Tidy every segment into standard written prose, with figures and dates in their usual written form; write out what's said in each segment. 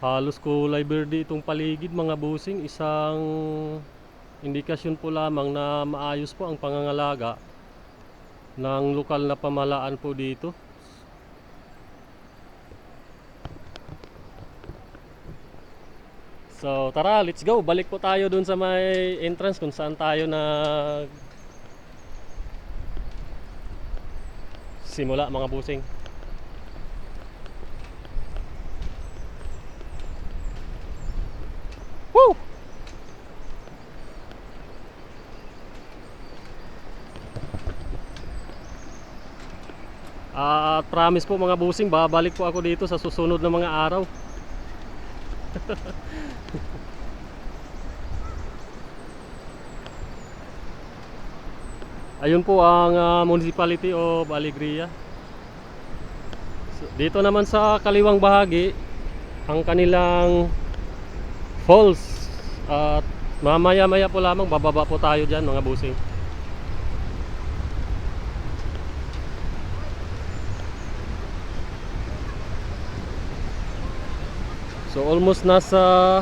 Halos kulay berde itong paligid mga busing. Isang indikasyon po lamang na maayos po ang pangangalaga ng lokal na pamahalaan po dito. So tara, let's go. Balik po tayo dun sa may entrance kung saan tayo simula mga busing. Woo! At promise po mga busing, babalik po ako dito sa susunod na mga araw. Ayun po ang Municipality of Alegria. So, dito naman sa kaliwang bahagi ang kanilang falls. At mamaya-maya po lamang bababa po tayo dyan mga busing. So almost nasa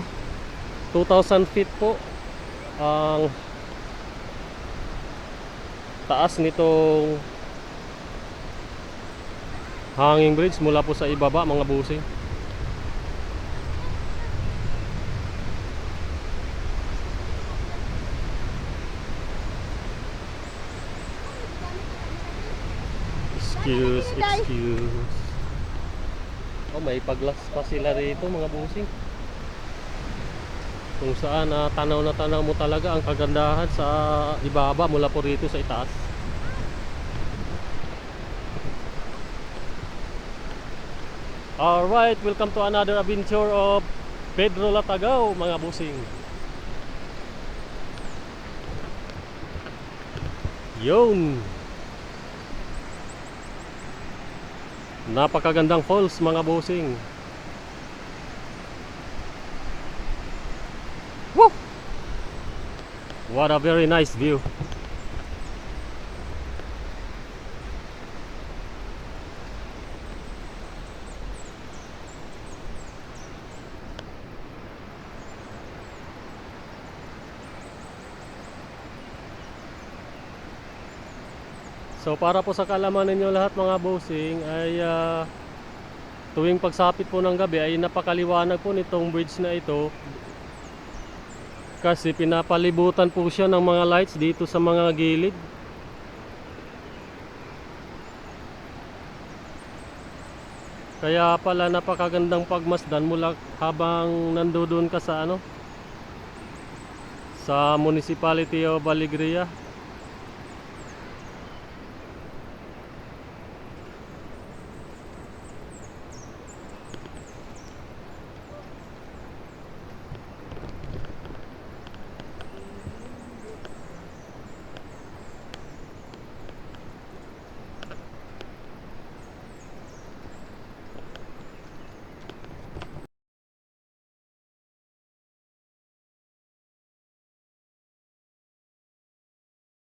2,000 feet po ang taas nitong hanging bridge mula po sa ibaba mga busing. Excuse. Oh, may paglas pa sila rito mga busing. Kung saan tanaw na tanaw mo talaga ang kagandahan sa ibaba mula po rito sa itaas. Alright, welcome to another adventure of Pedro Latagaw mga busing. Yun, napakagandang falls mga busing. Woo! What a very nice view. So para po sa kaalaman ninyo lahat mga bossing ay tuwing pagsapit po ng gabi ay napakaliwanag po nitong bridge na ito. Kasi pinapalibutan po siya ng mga lights dito sa mga gilid. Kaya pala napakagandang pagmasdan mula habang nandoon ka sa sa Municipality of Alegria.